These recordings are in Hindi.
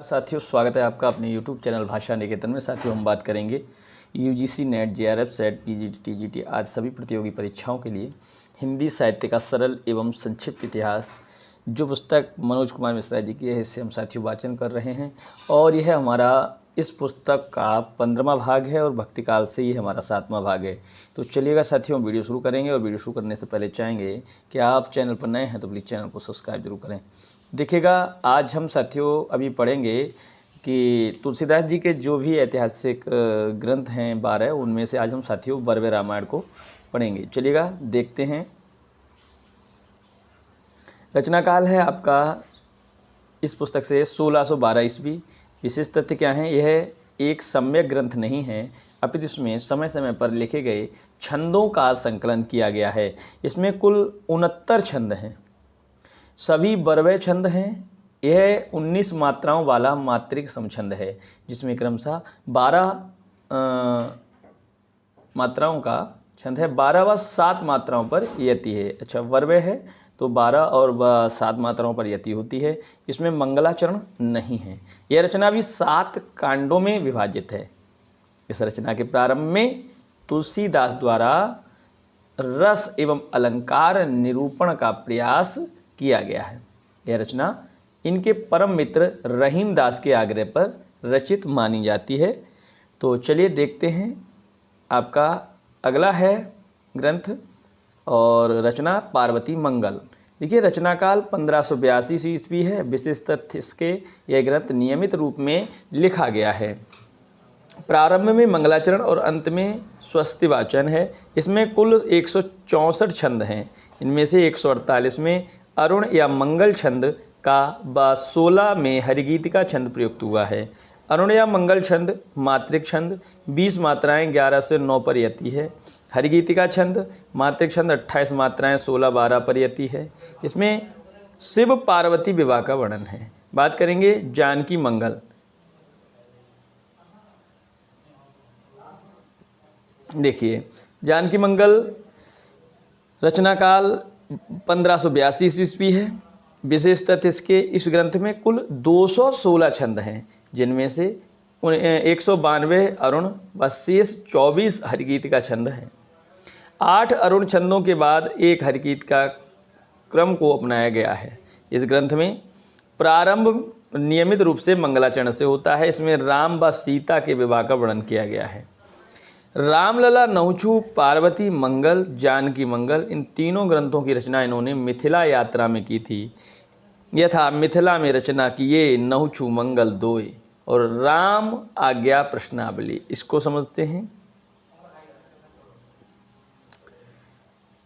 साथियों, स्वागत है आपका अपने YouTube चैनल भाषा निकेतन में। साथियों, हम बात करेंगे UGC net, JRF, set, PGT, TGT आदि सभी प्रतियोगी परीक्षाओं के लिए हिंदी साहित्य का सरल एवं संक्षिप्त इतिहास, जो पुस्तक मनोज कुमार मिश्रा जी की है, इससे हम साथियों वाचन कर रहे हैं। और यह हमारा इस पुस्तक का 15वां भाग है और भक्तिकाल से ही हमारा 7वां भाग है। तो चलिएगा साथियों, वीडियो शुरू करेंगे। और वीडियो शुरू करने से पहले चाहेंगे कि आप चैनल पर नए हैं तो प्लीज़ चैनल को सब्सक्राइब जरूर करें। देखिएगा, आज हम साथियों अभी पढ़ेंगे कि तुलसीदास जी के जो भी ऐतिहासिक ग्रंथ हैं 12, उनमें से आज हम साथियों बरवे रामायण को पढ़ेंगे। चलिएगा देखते हैं। रचना काल है आपका इस पुस्तक से 1612 ईस्वी। विशेष तथ्य क्या हैं? यह एक सम्यक ग्रंथ नहीं है, अपितु इसमें समय समय पर लिखे गए छंदों का संकलन किया गया है। इसमें कुल 69 छंद हैं, सभी बरवे छंद हैं। यह 19 मात्राओं वाला मात्रिक समछंद है, जिसमें क्रमशः 12 मात्राओं का छंद है। 12 व 7 मात्राओं पर यति है। अच्छा, बरवे है तो 12 और 7 मात्राओं पर यति होती है। इसमें मंगलाचरण नहीं है। यह रचना भी 7 कांडों में विभाजित है। इस रचना के प्रारंभ में तुलसीदास द्वारा रस एवं अलंकार निरूपण का प्रयास किया गया है। यह रचना इनके परम मित्र रहीम दास के आग्रह पर रचित मानी जाती है। तो चलिए देखते हैं। आपका अगला है ग्रंथ और रचना पार्वती मंगल। देखिए, रचना काल 1582 ईस्वी है। विशेष तथ्य इसके यह ग्रंथ नियमित रूप में लिखा गया है। प्रारंभ में मंगलाचरण और अंत में स्वस्ति वाचन है। इसमें कुल 164 छंद हैं। इनमें से 148 में अरुण या मंगल छंद का व 16 में हरिगीतिका छंद प्रयुक्त हुआ है। अरुण या मंगल छंद मात्रिक छंद 20 मात्राएं 11 से 9 पर यति है। हरिगीतिका छंद मात्रिक छंद 28 मात्राएं 16-12 पर यति है। इसमें शिव पार्वती विवाह का वर्णन है। बात करेंगे जानकी मंगल। देखिए, जानकी मंगल रचना काल 1582 ईस्वी है। विशेष तथ्य इसके इस ग्रंथ में कुल 216 छंद हैं, जिनमें से 192 अरुण व शेष 24 हरिगीत का छंद हैं। 8 अरुण छंदों के बाद एक हरिगीत का क्रम को अपनाया गया है। इस ग्रंथ में प्रारंभ नियमित रूप से मंगलाचरण से होता है। इसमें राम व सीता के विवाह का वर्णन किया गया है। रामलला, नहुछु, पार्वती मंगल, जानकी मंगल, इन तीनों ग्रंथों की रचना इन्होंने मिथिला यात्रा में की थी। यथा मिथिला में रचना किए नहुछु मंगल दोय और राम आज्ञा प्रश्नावली। इसको समझते हैं।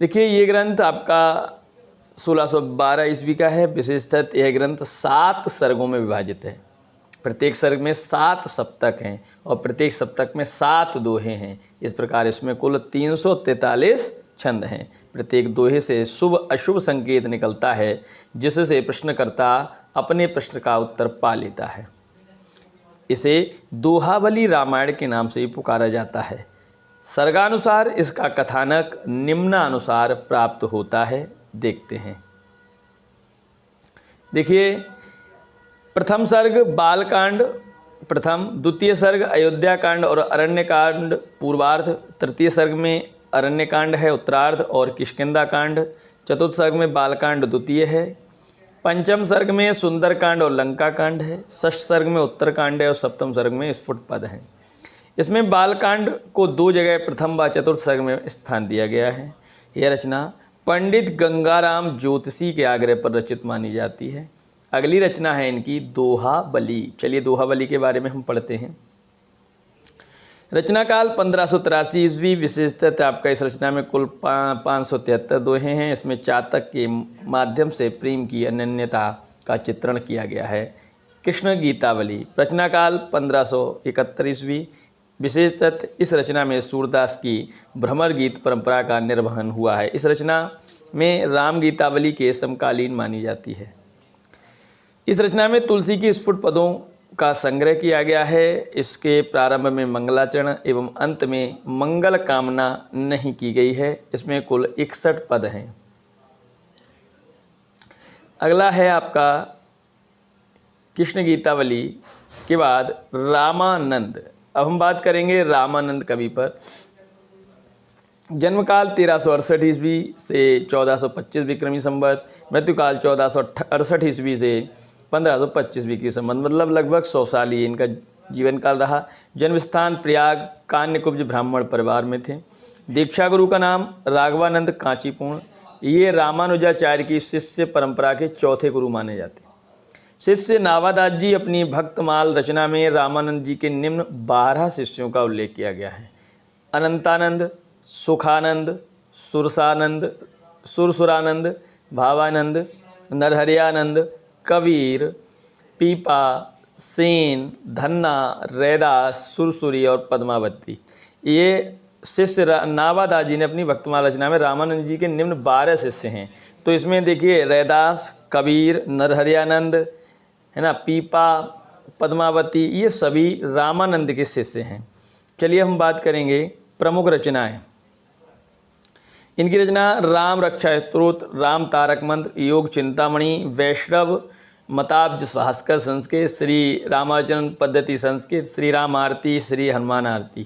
देखिए, ये ग्रंथ आपका 1612 ईस्वी का है। विशेष तथ्य यह ग्रंथ 7 सर्गों में विभाजित है। प्रत्येक सर्ग में 7 सप्तक हैं और प्रत्येक सप्तक में 7 दोहे हैं। इस प्रकार इसमें कुल 343 छंद हैं। प्रत्येक दोहे से शुभ अशुभ संकेत निकलता है, जिससे प्रश्नकर्ता अपने प्रश्न का उत्तर पा लेता है। इसे दोहावली रामायण के नाम से ही पुकारा जाता है। सर्गानुसार इसका कथानक निम्नानुसार प्राप्त होता है। देखते हैं। देखिए, प्रथम सर्ग बालकांड प्रथम, द्वितीय सर्ग अयोध्या कांड और अरण्य कांड पूर्वार्ध, तृतीय सर्ग में अरण्य कांड है उत्तरार्ध और किष्किंधा कांड, चतुर्थ सर्ग में बालकांड द्वितीय है, पंचम सर्ग में सुंदर कांड और लंका कांड है, षष्ठ सर्ग में उत्तर कांड है और सप्तम सर्ग में स्फुट पद है। इसमें बालकांड को 2 जगह प्रथम व चतुर्थ सर्ग में स्थान दिया गया है। यह रचना पंडित गंगाराम ज्योतिषी के आग्रह पर रचित मानी जाती है। अगली रचना है इनकी दोहावली। चलिए दोहावली के बारे में हम पढ़ते हैं। रचना काल 1583 ईस्वी। विशेष तथ्य आपका इस रचना में कुल 573 दोहे हैं। इसमें चातक के माध्यम से प्रेम की अनन्यता का चित्रण किया गया है। कृष्ण गीतावली। रचना काल 1571 ईस्वी। विशेष तथ्य इस रचना में सूरदास की भ्रमर गीत परंपरा का निर्वहन हुआ है। इस रचना में राम गीतावली के समकालीन मानी जाती है। इस रचना में तुलसी के स्फुट पदों का संग्रह किया गया है। इसके प्रारंभ में मंगलाचरण एवं अंत में मंगल कामना नहीं की गई है। इसमें कुल 61 पद हैं। अगला है आपका कृष्ण गीतावली के बाद रामानंद। अब हम बात करेंगे रामानंद कवि पर। जन्मकाल 1368 ईस्वी से 1425 विक्रमी संवत, मृत्युकाल 1468 ईस्वी से 1525 विक्रमी संवत, मतलब लगभग 100 साल ही इनका जीवन काल रहा। जन्म स्थान प्रयाग, कान्यकुब्ज ब्राह्मण परिवार में थे। दीक्षा गुरु का नाम राघवानंद कांचीपूर्ण। ये रामानुजाचार्य की शिष्य परंपरा के चौथे गुरु माने जाते हैं। शिष्य नावादास जी अपनी भक्तमाल रचना में रामानंद जी के निम्न 12 शिष्यों का उल्लेख किया गया है: अनंतानंद, सुखानंद, सुरसानंद, सुरसुरानंद, भावानंद, नरहरियानंद, कबीर, पीपा, सेन, धन्ना, रैदास, सुरसुरी और पद्मावती। ये शिष्य नावादास जी ने अपनी भक्तमाल रचना में रामानंद जी के निम्न 12 शिष्य हैं। तो इसमें देखिए रैदास, कबीर, नरहरियानंद, है ना, पीपा, पद्मावती, ये सभी रामानंद के शिष्य हैं। चलिए हम बात करेंगे प्रमुख रचनाएं। इनकी रचना राम रक्षा स्तोत्र, राम तारक मंत्र, योग चिंतामणि, वैष्णव मताब्ज भास्कर संस्कृत, श्री रामार्चन पद्धति संस्कृत, श्री राम आरती, श्री हनुमान आरती,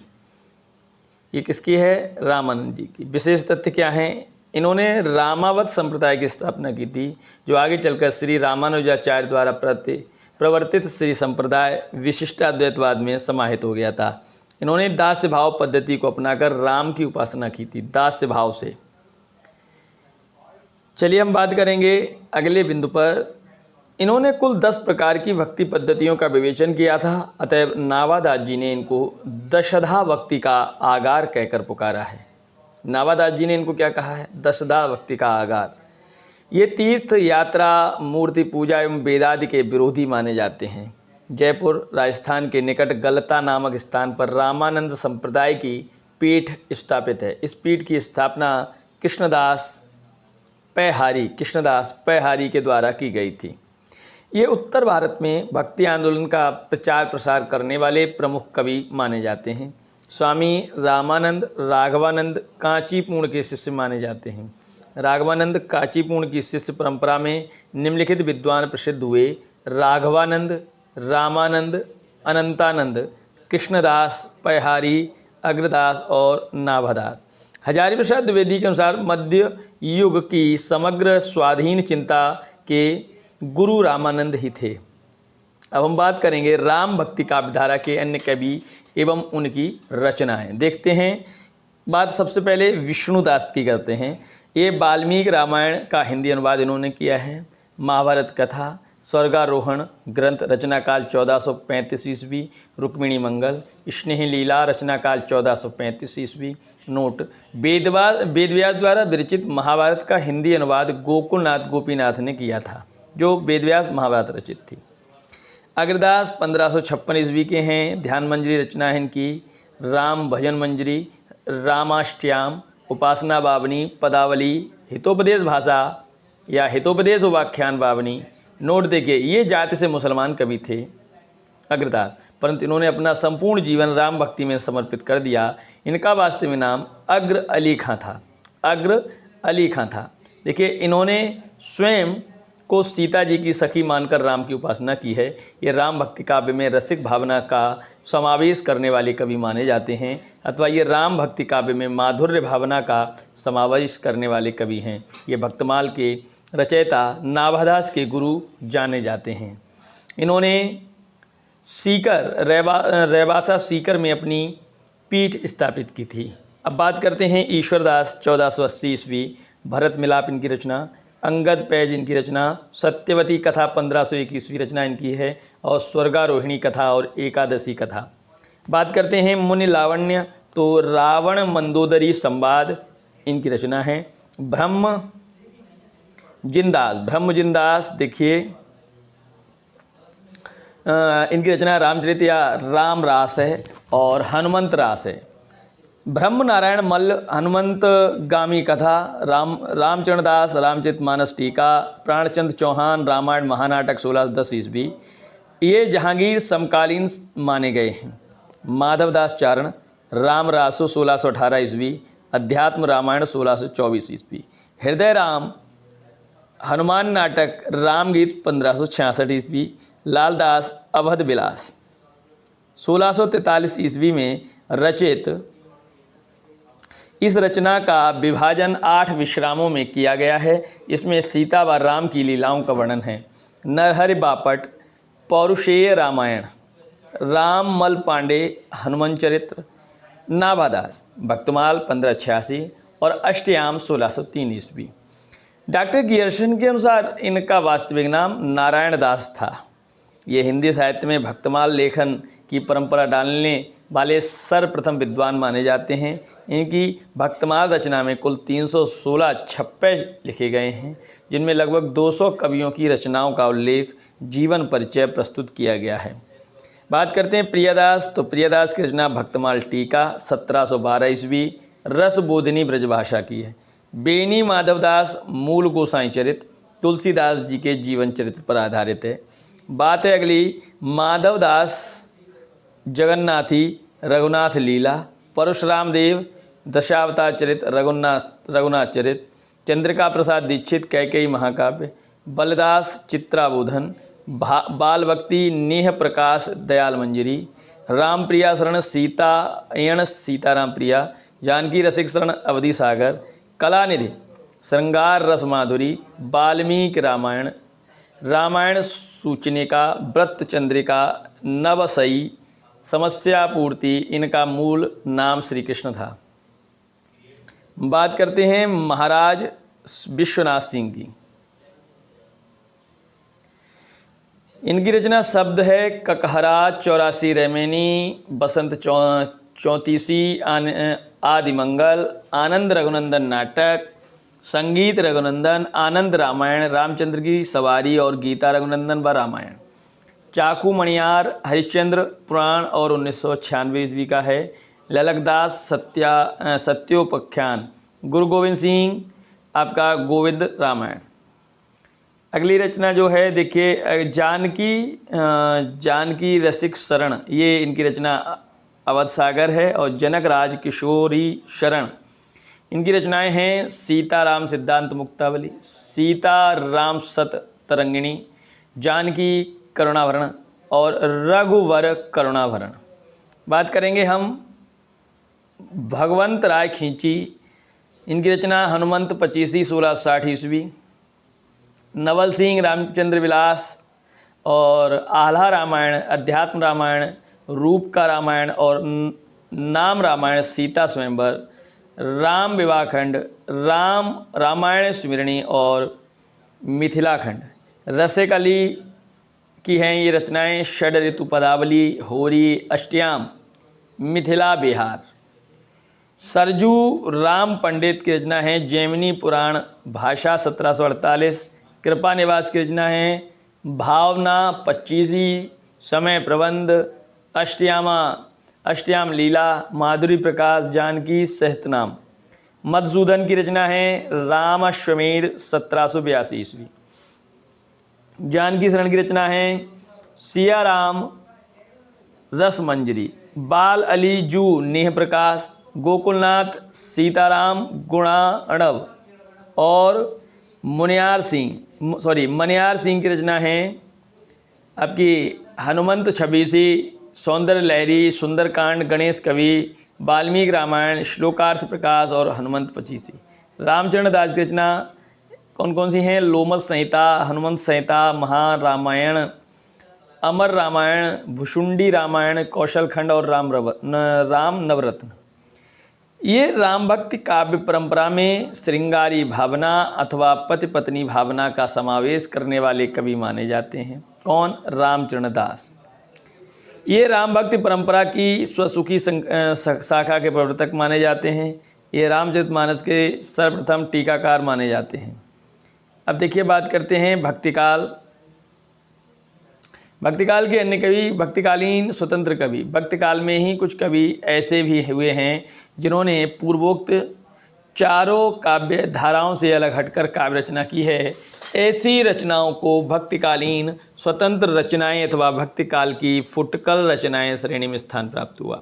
ये किसकी है? रामानंद जी की। विशेष तथ्य क्या हैं? इन्होंने रामावत संप्रदाय की स्थापना की थी, जो आगे चलकर श्री रामानुजाचार्य द्वारा प्रवर्तित श्री संप्रदाय विशिष्टाद्वैतवाद में समाहित हो गया था। इन्होंने दास्य भाव पद्धति को अपनाकर राम की उपासना की थी, दास्य भाव से। चलिए हम बात करेंगे अगले बिंदु पर। इन्होंने कुल 10 प्रकार की भक्ति पद्धतियों का विवेचन किया था, अतएव नावादास जी ने इनको दशधा भक्ति का आगार कहकर पुकारा है। नावादास जी ने इनको क्या कहा है? दशधा भक्ति का आगार। ये तीर्थ यात्रा, मूर्ति पूजा एवं वेदादि के विरोधी माने जाते हैं। जयपुर राजस्थान के निकट गलता नामक स्थान पर रामानंद संप्रदाय की पीठ स्थापित है। इस पीठ की स्थापना कृष्णदास पैहारी के द्वारा की गई थी। ये उत्तर भारत में भक्ति आंदोलन का प्रचार प्रसार करने वाले प्रमुख कवि माने जाते हैं। स्वामी रामानंद राघवानंद कांचीपूर्ण के शिष्य माने जाते हैं। राघवानंद कांचीपूर्ण की शिष्य परंपरा में निम्नलिखित विद्वान प्रसिद्ध हुए: राघवानंद, रामानंद, अनंतानंद, कृष्णदास, पैहारी, अग्रदास और नाभादास। हजारी प्रसाद द्विवेदी के अनुसार मध्य युग की समग्र स्वाधीन चिंता के गुरु रामानंद ही थे। अब हम बात करेंगे राम भक्ति काव्यधारा के अन्य कवि एवं उनकी रचनाएं। देखते हैं। बात सबसे पहले विष्णुदास की करते हैं। ये वाल्मीकि रामायण का हिंदी अनुवाद इन्होंने किया है। महाभारत कथा, स्वर्गारोहण ग्रंथ रचना काल 1435 ईस्वी, रुक्मिणी मंगल, स्नेह लीला रचना काल 1435 ईस्वी। नोट: वेदव्यास द्वारा विरचित महाभारत का हिंदी अनुवाद गोकुलनाथ गोपीनाथ ने किया था, जो वेदव्यास महाभारत रचित थी। अग्रदास 1556 ईस्वी के हैं। ध्यान मंजरी रचना है इनकी। राम भजन मंजरी, रामाष्टयाम, उपासना बावनी, पदावली, हितोपदेश भाषा या हितोपदेश उपाख्यान बावनी। नोट देखिए, ये जाति से मुसलमान कवि थे अग्रदास, परंतु इन्होंने अपना संपूर्ण जीवन राम भक्ति में समर्पित कर दिया। इनका वास्तविक नाम अग्र अली खां था। अग्र अली खां था। देखिए, इन्होंने स्वयं को सीता जी की सखी मानकर राम की उपासना की है। ये राम भक्ति काव्य में रसिक भावना का समावेश करने वाले कवि माने जाते हैं, अथवा ये राम भक्ति काव्य में माधुर्य भावना का समावेश करने वाले कवि हैं। ये भक्तमाल के रचयिता नाभादास के गुरु जाने जाते हैं। इन्होंने रैबासा सीकर में अपनी पीठ स्थापित की थी। अब बात करते हैं ईश्वरदास 1480 ईस्वी। भरत मिलाप इनकी रचना। अंगद पैज इनकी रचना। सत्यवती कथा 1501 ईस्वी रचना इनकी है, और स्वर्गारोहिणी कथा और एकादशी कथा। बात करते हैं मुनि लावण्य, तो रावण मंदोदरी संवाद इनकी रचना है। ब्रह्मजिनदास देखिए, इनकी रचना रामचरित या राम रास है और हनुमंत रास है। ब्रह्म नारायण मल्ल हनुमंत गामी कथा, रामचरण दास रामचरित मानस टीका, प्राणचंद चौहान रामायण महानाटक 1610 ईस्वी। ये जहांगीर समकालीन माने गए हैं। माधवदास चारण राम रासो 1618 ईस्वी, अध्यात्म रामायण 1624 ईस्वी। हृदय राम हनुमान नाटक रामगीत 1566 ईस्वी। लालदास अवध विलास 1643 ईस्वी में रचित। इस रचना का विभाजन 8 विश्रामों में किया गया है। इसमें सीता व राम की लीलाओं का वर्णन है। नरहरि बापट, पौरुषेय रामायण, राममल पांडे हनुमान चरित्र, नाभादास भक्तमाल 1586 और अष्टयाम 1603 ईस्वी। डॉक्टर गियर्सन के अनुसार इनका वास्तविक नाम नारायण दास था। ये हिंदी साहित्य में भक्तमाल लेखन की परंपरा डालने वाले सर्वप्रथम विद्वान माने जाते हैं। इनकी भक्तमाल रचना में कुल 316 छप्पे लिखे गए हैं, जिनमें लगभग 200 कवियों की रचनाओं का उल्लेख, जीवन परिचय प्रस्तुत किया गया है। बात करते हैं प्रियदास। तो प्रियदास की रचना भक्तमाल टीका 1712 ईस्वी रसबोधिनी ब्रजभाषा की है। बेनी माधवदास मूल गोसाई चरित्र तुलसीदास जी के जीवन चरित्र पर आधारित है। बात है अगली माधवदास जगन्नाथी रघुनाथ लीला, परशुराम देव दशावतार चरित्र रघुनाथ चरित्र, चंद्रिका प्रसाद दीक्षित कैकेयी महाकाव्य, बलदास चित्राबोधन, बाल भक्ति नेह प्रकाश दयाल मंजरी, राम प्रिया शरण सीतायण सीताराम प्रिया, जानकी रसिक शरण अवधि सागर, कलानिधि श्रृंगार रस माधुरी, वाल्मीकि रामायण, रामायण सूचनिका, व्रत चंद्रिका, नवसई, समस्या पूर्ति। इनका मूल नाम श्री कृष्ण था। बात करते हैं महाराज विश्वनाथ सिंह की। इनकी रचना शब्द है ककहरा 84 रेमेनी, बसंत 34 आदिमंगल, आनंद रघुनंदन नाटक, संगीत रघुनंदन, आनंद रामायण, रामचंद्र की सवारी और गीता रघुनंदन व रामायण, चाकू मणियार, हरिश्चंद्र पुराण और 1996 ईस्वी का है। ललकदास सत्योपाख्यान, गुरु गोविंद सिंह आपका गोविंद रामायण। अगली रचना जो है देखिए जानकी रसिक शरण, ये इनकी रचना अवध सागर है। और जनक राज किशोरी शरण, इनकी रचनाएं हैं सीताराम सिद्धांत मुक्तावली, सीताराम सत तरंगिणी, जानकी करुणाभरण और रघुवर करुणाभरण। बात करेंगे हम भगवंत राय खींची, इनकी रचना हनुमंत 25 1660 ईस्वी, नवल सिंह रामचंद्र विलास और आल्हा रामायण, अध्यात्म रामायण, रूप का रामायण और नाम रामायण, सीता स्वयंवर, राम विवाहखंड, रामायण स्मृणी और मिथिलाखंड। रसिक अली की हैं ये रचनाएं षड ऋतु पदावली, होरी, अष्टयाम, मिथिला बिहार। सरजू राम पंडित की रचना है जैमिनी पुराण भाषा 1748, कृपा निवास की रचना है भावना 25, समय प्रबंध, अष्टयाम लीला, माधुरी प्रकाश जानकी सहस्त्रनाम। मधुसूदन की रचना है रामाश्वमेध 1782 ईस्वी। जानकी शरण की रचना है सियाराम रसमंजरी, बाल अली जू नेह प्रकाश, गोकुलनाथ सीताराम गुणाणव और मनियार सिंह की रचना है आपकी हनुमंत छबीसी, सौंदर्य लहरी, सुंदरकांड, गणेश कवि, वाल्मीकि रामायण, श्लोकार्थ प्रकाश और हनुमंत 25। रामचरण दास की रचना कौन कौन सी हैं? लोमस संहिता, हनुमंत संहिता, महारामायण, अमर रामायण, भुषुंडी रामायण, कौशल खंड और राम नवरत्न। ये राम भक्ति काव्य परंपरा में श्रृंगारी भावना अथवा पति पत्नी भावना का समावेश करने वाले कवि माने जाते हैं। कौन? रामचरण दास। ये राम भक्ति परंपरा की स्वसुखी शाखा के प्रवर्तक माने जाते हैं। ये रामचरितमानस के सर्वप्रथम टीकाकार माने जाते हैं। अब देखिए बात करते हैं भक्तिकाल। भक्तिकाल के अन्य कवि, भक्तिकालीन स्वतंत्र कवि। भक्तिकाल में ही कुछ कवि ऐसे भी हुए हैं जिन्होंने पूर्वोक्त चारों काव्य धाराओं से अलग हटकर काव्य रचना की है। ऐसी रचनाओं को भक्तिकालीन स्वतंत्र रचनाएं अथवा भक्तिकाल की फुटकल रचनाएं श्रेणी में स्थान प्राप्त हुआ।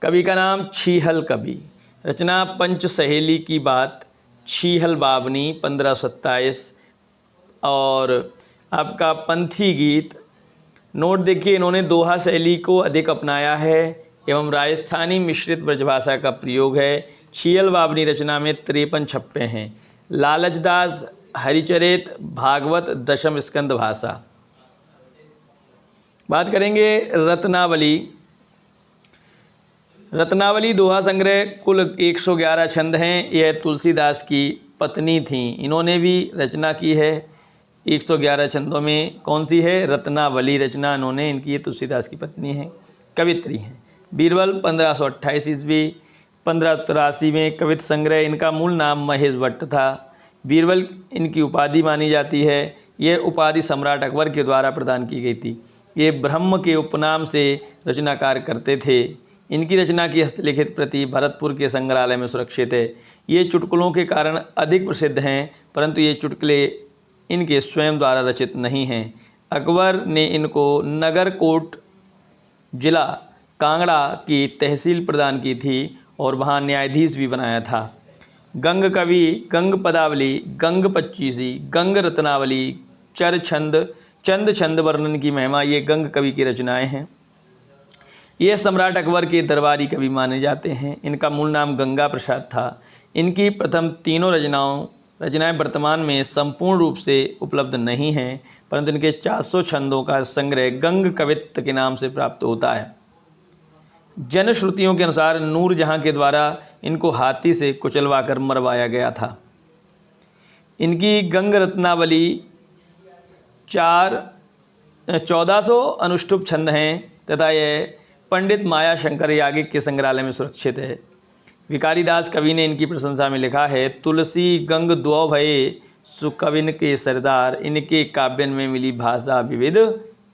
कवि का नाम छीहल कवि। रचना पंच सहेली की बात, छीहल बावनी 1527 और आपका पंथी गीत, नोट देखिए, इन्होंने दोहा शैली को अधिक अपनाया है एवं राजस्थानी मिश्रित ब्रजभाषा का प्रयोग है। छियल बावनी रचना में 53 छप्पे हैं। लालचदास हरिचरित भागवत दशम स्कंद भाषा। बात करेंगे रत्नावली। रत्नावली दोहा संग्रह कुल 111 छंद हैं। यह तुलसीदास की पत्नी थीं, इन्होंने भी रचना की है 111 छंदों में। कौन सी है? रत्नावली रचना इन्होंने, इनकी ये तुलसीदास की पत्नी हैं, कवित्री हैं। बीरबल 1528 ईस्वी। 1583 में कवित संग्रह। इनका मूल नाम महेश भट्ट था। बीरबल इनकी उपाधि मानी जाती है। यह उपाधि सम्राट अकबर के द्वारा प्रदान की गई थी। ये ब्रह्म के उपनाम से रचना कार्य करते थे। इनकी रचना की हस्तलिखित प्रति भरतपुर के संग्रहालय में सुरक्षित है। ये चुटकुलों के कारण अधिक प्रसिद्ध हैं, परंतु ये चुटकुले इनके स्वयं द्वारा रचित नहीं हैं। अकबर ने इनको नगरकोट जिला कांगड़ा की तहसील प्रदान की थी और वहाँ न्यायाधीश भी बनाया था। गंग कवि, गंग पदावली, गंग पच्चीसी, गंग रत्नावली, चर छंद, चंद छंद वर्णन की महिमा, ये गंग कवि की रचनाएं हैं। ये सम्राट अकबर के दरबारी कवि माने जाते हैं। इनका मूल नाम गंगा प्रसाद था। इनकी प्रथम तीनों रचनाएं वर्तमान में संपूर्ण रूप से उपलब्ध नहीं हैं, परंतु इनके 400 छंदों का संग्रह गंग कवित्त के नाम से प्राप्त होता है। जनश्रुतियों के अनुसार नूरजहां के द्वारा इनको हाथी से कुचलवाकर मरवाया गया था। इनकी गंग रत्नावली 1400 अनुष्टुप छंद हैं तथा यह पंडित माया शंकर याज्ञिक के संग्रहालय में सुरक्षित है। विकारीदास कवि ने इनकी प्रशंसा में लिखा है, तुलसी गंग द्वौ भये सुकविन के सरदार, इनके काव्यन में मिली भाषा विविध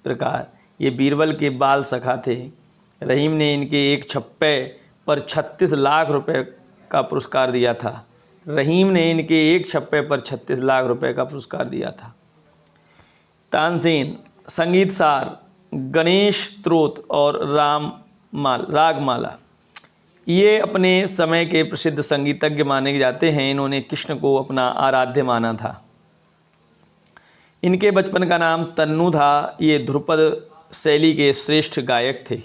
प्रकार। ये बीरबल के बाल सखा थे। रहीम ने इनके एक छप्पे पर 36 लाख रुपए का पुरस्कार दिया था। रहीम ने इनके एक छप्पे पर 36 लाख रुपए का पुरस्कार दिया था। तानसेन संगीत सार, गणेश स्तोत्र और रागमाला, ये अपने समय के प्रसिद्ध संगीतज्ञ माने जाते हैं। इन्होंने कृष्ण को अपना आराध्य माना था। इनके बचपन का नाम तन्नू था। ये ध्रुपद शैली के श्रेष्ठ गायक थे।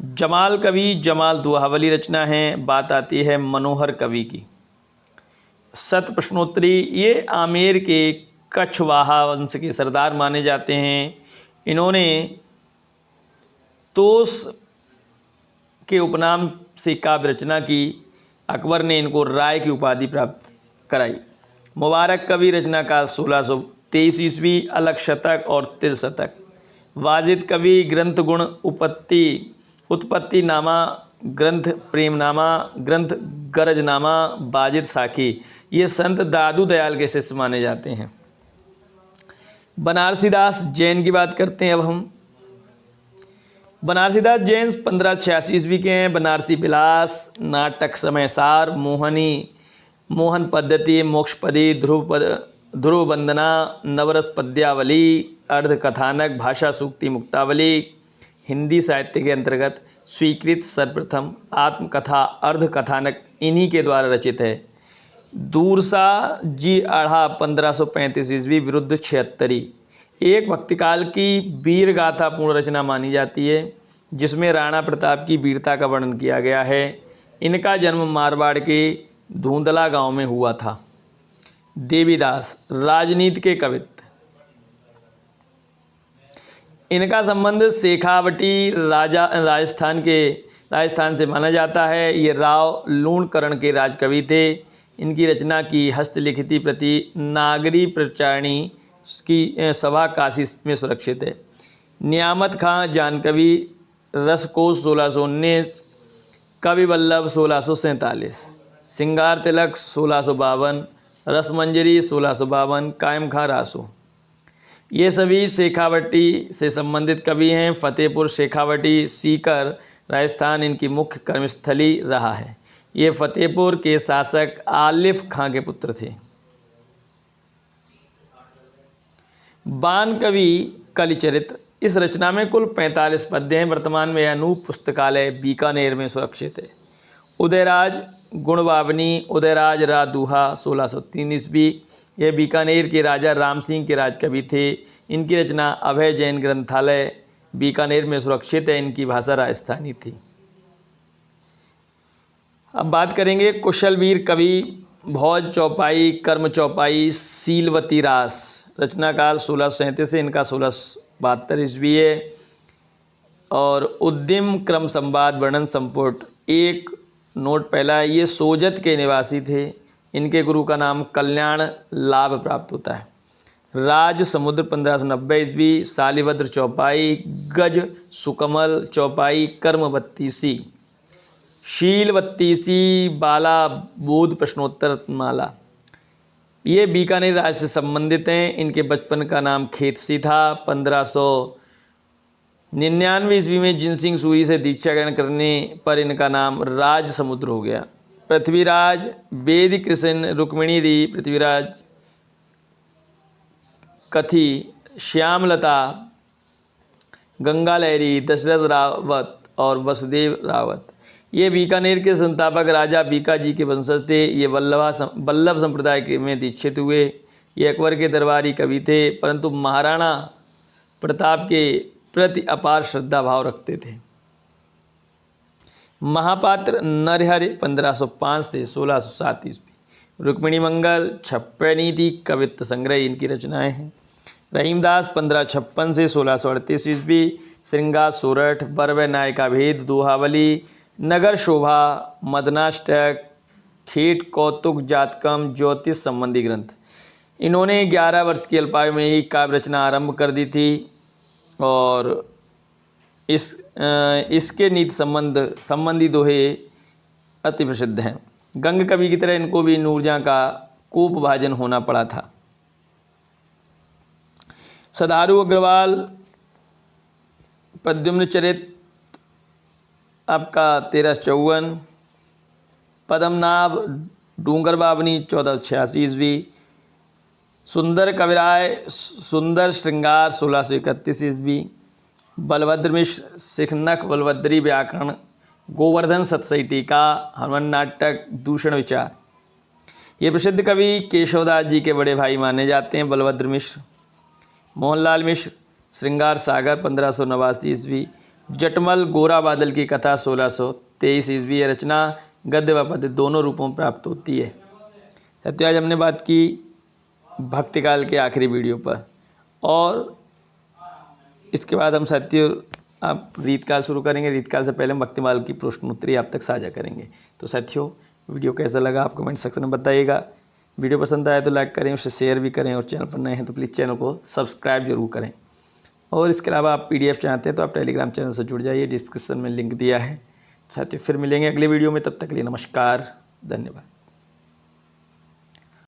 जमाल कवि, जमाल दोहावली रचना है। बात आती है मनोहर कवि की। सत प्रश्नोत्तरी, ये आमेर के कछवाहा वंश के सरदार माने जाते हैं। इन्होंने तोस के उपनाम से काव्य रचना की। अकबर ने इनको राय की उपाधि प्राप्त कराई। मुबारक कवि रचनाकार 1623 ईस्वी। अलग शतक और तिरशतक। वाजिद कवि ग्रंथ गुण उत्पत्ति नामा, ग्रंथ प्रेमनामा, ग्रंथ गरजनामा, बाजिद साखी, ये संत दादू दयाल के शिष्य माने जाते हैं। बनारसीदास जैन की बात करते हैं अब हम। बनारसीदास जैन 1586 ईस्वी के हैं। बनारसी विलास, नाटक समय सार, मोहन पद्धति, मोक्षपदी, ध्रुव वंदना, नवरस पद्यावली, अर्ध कथानक, भाषा सूक्ति मुक्तावली, हिंदी साहित्य के अंतर्गत स्वीकृत सर्वप्रथम आत्मकथा अर्ध कथानक इन्हीं के द्वारा रचित है। दूरसा जी आढ़ा 1535 ईस्वी विरुद्ध 76, एक भक्तिकाल की वीर गाथा पूर्ण रचना मानी जाती है, जिसमें राणा प्रताप की वीरता का वर्णन किया गया है। इनका जन्म मारवाड़ के धुंधला गांव में हुआ था। देवीदास राजनीति के कवित्त, इनका संबंध शेखावटी राजस्थान से माना जाता है। ये राव लूणकरण के राजकवि थे। इनकी रचना की हस्तलिखित प्रति नागरी प्रचारणी की सभा काशी में सुरक्षित है। नियामत खां जानकवि, रसकोश 1619, कवि वल्लभ 1647, सिंगार तिलक 1652, रसमंजरी 1652, कायम खां रासो, ये सभी शेखावटी से संबंधित कवि हैं। फतेहपुर शेखावटी सीकर राजस्थान इनकी मुख्य कर्मस्थली रहा है। ये फतेहपुर के शासक आलिफ खां के पुत्र थे। बान कवि कलिचरित्र, इस रचना में कुल 45 पद्य हैं। वर्तमान में अनूप पुस्तकालय बीकानेर में सुरक्षित है। उदयराज गुणवावनी, उदयराज रा दूहा 1603 ईस्वी, यह बीकानेर के राजा राम सिंह के राजकवि थे। इनकी रचना अभय जैन ग्रंथालय बीकानेर में सुरक्षित है। इनकी भाषा राजस्थानी थी। अब बात करेंगे कुशलवीर कवि भोज चौपाई, कर्म चौपाई, सीलवती रास। रचनाकाल 1637 से इनका 1672 ईस्वी है। और उद्यम क्रम संवाद वर्णन संपुट। एक नोट पहला, ये सोजत के निवासी थे। इनके गुरु का नाम कल्याण लाभ प्राप्त होता है। राज समुद्र 1590 ईस्वी। शालिभद्र चौपाई, गज सुकमल चौपाई, कर्म बत्तीसी, शील बत्तीसी, बाला बोध प्रश्नोत्तर माला। ये बीकानेर राज्य से संबंधित हैं। इनके बचपन का नाम खेतसी था। 1599 ईस्वी में जिनसिंह सूरी से दीक्षा ग्रहण करने पर इनका नाम राज समुद्र हो गया। पृथ्वीराज, वेद कृष्ण, रुक्मिणी री, पृथ्वीराज कथी, श्यामलता, गंगा लहरी, दशरथ रावत और वसुदेव रावत। ये बीकानेर के संस्थापक राजा बीकाजी के वंशज थे। ये वल्लभ संप्रदाय में दीक्षित हुए। ये अकबर के दरबारी कवि थे, परंतु महाराणा प्रताप के प्रति अपार श्रद्धा भाव रखते थे। महापात्र नरहरि 1505 से 1607 ईस्वी। रुक्मिणी मंगल, छप्पे नीति, कवित्व संग्रह इनकी रचनाएं हैं। रहीमदास 1556 से 1638 ईस्वी। श्रृंगार सोरठ, बरवे नायका भेद, दोहावली, नगर शोभा, मदनाष्टक, खेट कौतुक, जातकम, ज्योतिष संबंधी ग्रंथ। इन्होंने 11 वर्ष की अल्पायु में ही काव्य रचना आरंभ कर दी थी। और इसके नीति संबंधी दोहे अति प्रसिद्ध हैं। गंग कवि की तरह इनको भी नूरजहां का कोपभाजन होना पड़ा था। सदारू अग्रवाल, प्रद्युम्न चरित आपका 1354। पद्मनाभ डूंगर बावनी 1486 ईस्वी। सुंदर कविराय, सुंदर श्रृंगार 1631 ईस्वी। बलभद्र मिश्र, सिखनक बलभद्री व्याकरण, गोवर्धन सतसई टीका, हनुमान नाटक, दूषण विचार। ये प्रसिद्ध कवि केशवदास जी के बड़े भाई माने जाते हैं। बलभद्र मिश्र। मोहनलाल मिश्र, श्रृंगार सागर 1589 ईस्वी। जटमल गोरा बादल की कथा 1623 ईस्वी। रचना गद्य व पद्य दोनों रूपों में प्राप्त होती है। साथियों, आज हमने बात की भक्तिकाल के आखिरी वीडियो पर, और इसके बाद हम साथियों आप रीतकाल शुरू करेंगे। रीतकाल से पहले हम भक्तिमाल की प्रश्नोत्तरी आप तक साझा करेंगे। तो साथियों, वीडियो कैसा लगा आप कमेंट सेक्शन में बताइएगा। वीडियो पसंद आए तो लाइक करें, उसे शेयर भी करें, और चैनल पर नए हैं तो प्लीज़ चैनल को सब्सक्राइब जरूर करें। और इसके अलावा आप PDF चाहते हैं तो आप टेलीग्राम चैनल से जुड़ जाइए, डिस्क्रिप्शन में लिंक दिया है। साथियों, फिर मिलेंगे अगले वीडियो में, तब तक के लिए नमस्कार, धन्यवाद।